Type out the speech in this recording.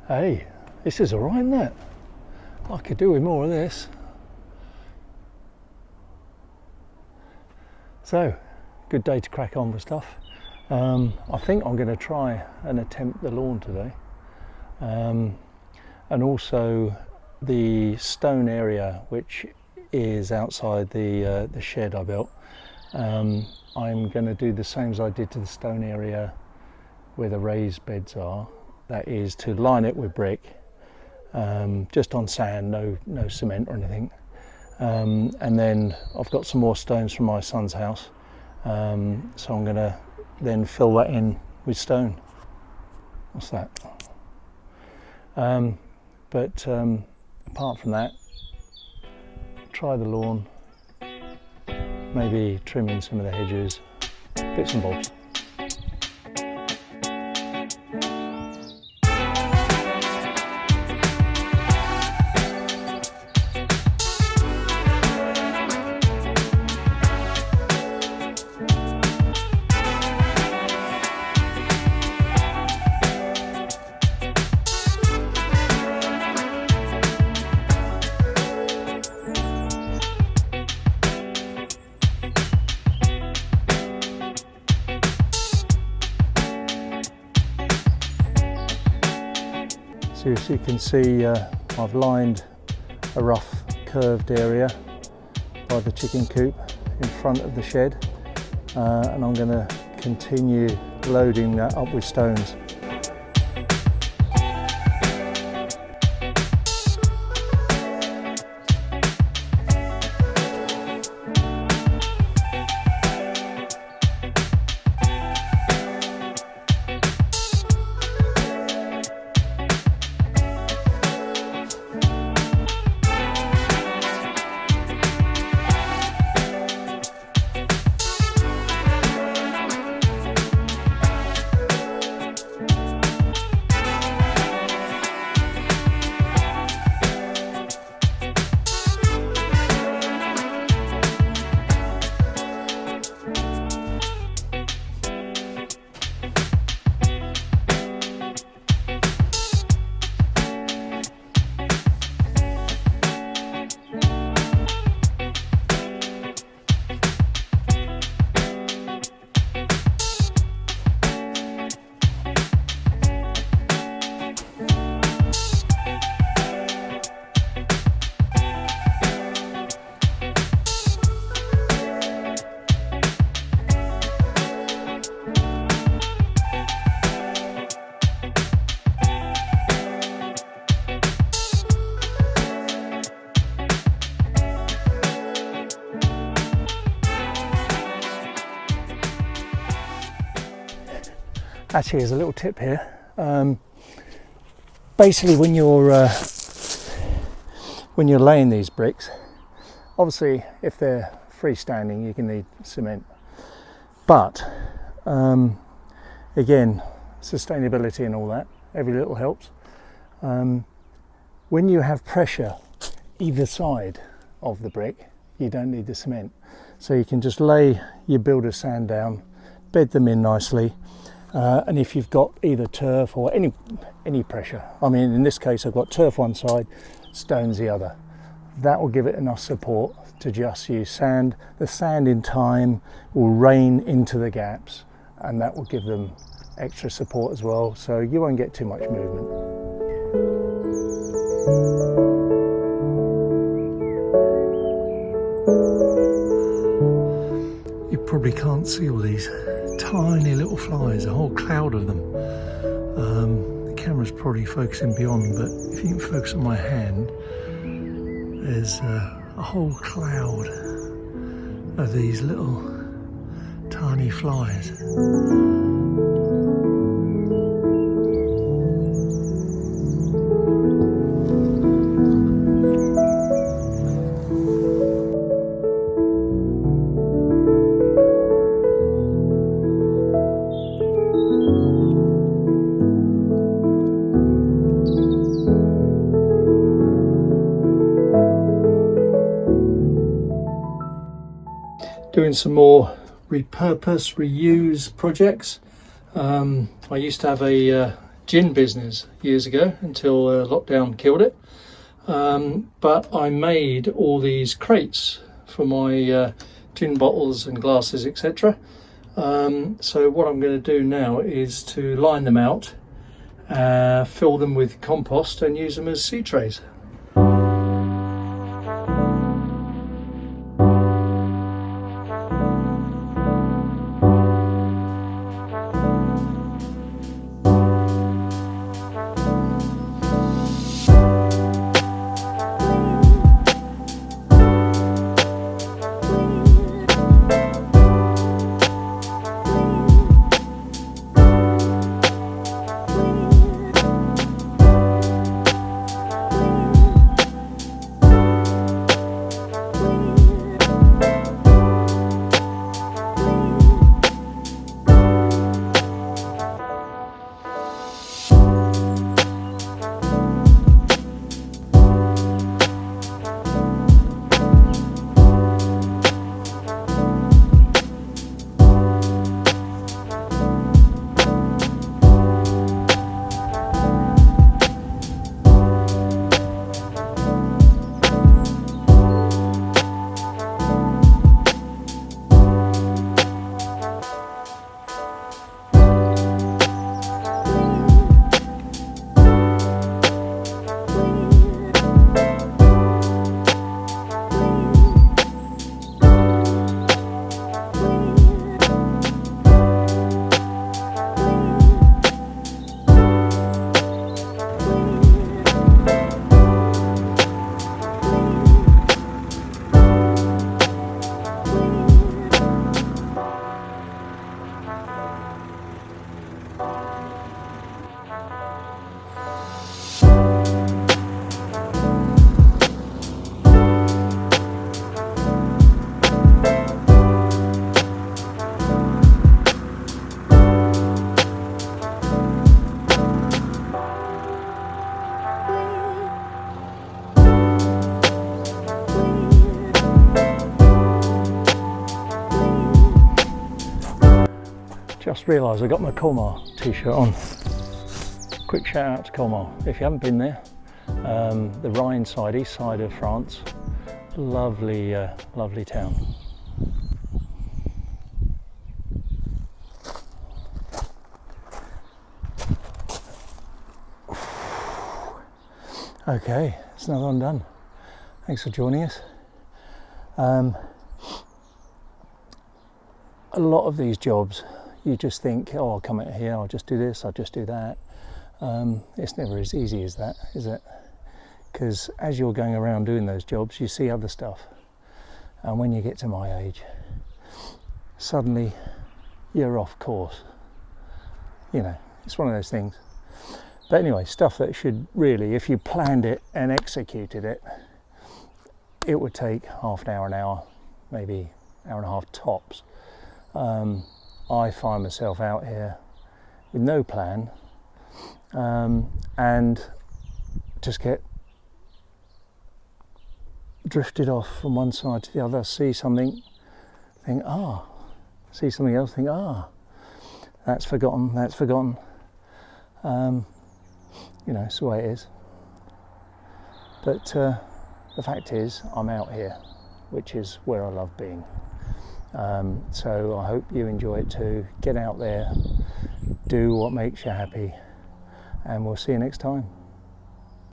Hey, this is alright, isn't it? I could do with more of this. So, good day to crack on with stuff. I think I'm going to try and attempt the lawn today. And also the stone area, which is outside the shed I built. I'm going to do the same as I did to the stone area where the raised beds are. That is to line it with brick, just on sand, no cement or anything. And then I've got some more stones from my son's house, so I'm going to then fill that in with stone. What's that? But apart from that, try the lawn, maybe trimming some of the hedges, bits and bobs. So as you can see, I've lined a rough curved area by the chicken coop in front of the shed, and I'm going to continue loading that up with stones. Actually, there's a little tip here. Basically, when you're laying these bricks, obviously if they're freestanding, you can need cement. But again, sustainability and all that, every little helps. When you have pressure either side of the brick, you don't need the cement. So you can just lay your builder's sand down, bed them in nicely. And if you've got either turf or any pressure, I mean in this case I've got turf one side, stones the other, that will give it enough support to just use sand. The sand in time will rain into the gaps and that will give them extra support as well, so you won't get too much movement. You probably can't see all these tiny little flies, a whole cloud of them. The camera's probably focusing beyond, but if you can focus on my hand, there's a whole cloud of these little tiny flies. Doing some more repurpose, reuse projects. I used to have a gin business years ago until lockdown killed it. But I made all these crates for my gin bottles and glasses, etc. So what I'm going to do now is to line them out, fill them with compost and use them as seed trays. Just realised I got my Colmar t-shirt on. Quick shout out to Colmar. If you haven't been there, the Rhine side, east side of France, lovely, lovely town. Okay, it's another one done. Thanks for joining us. A lot of these jobs, you just think, oh, I'll come out here, I'll just do this, I'll just do that. It's never as easy as that, is it? Because as you're going around doing those jobs, you see other stuff. And when you get to my age, suddenly you're off course. You know, it's one of those things. But anyway, stuff that should really, if you planned it and executed it, it would take half an hour, maybe hour and a half tops. I find myself out here with no plan, and just get drifted off from one side to the other, see something, think, see something else, think, that's forgotten. You know, it's the way it is. But the fact is, I'm out here, which is where I love being. So I hope you enjoy it too. Get out there, do what makes you happy, and we'll see you next time.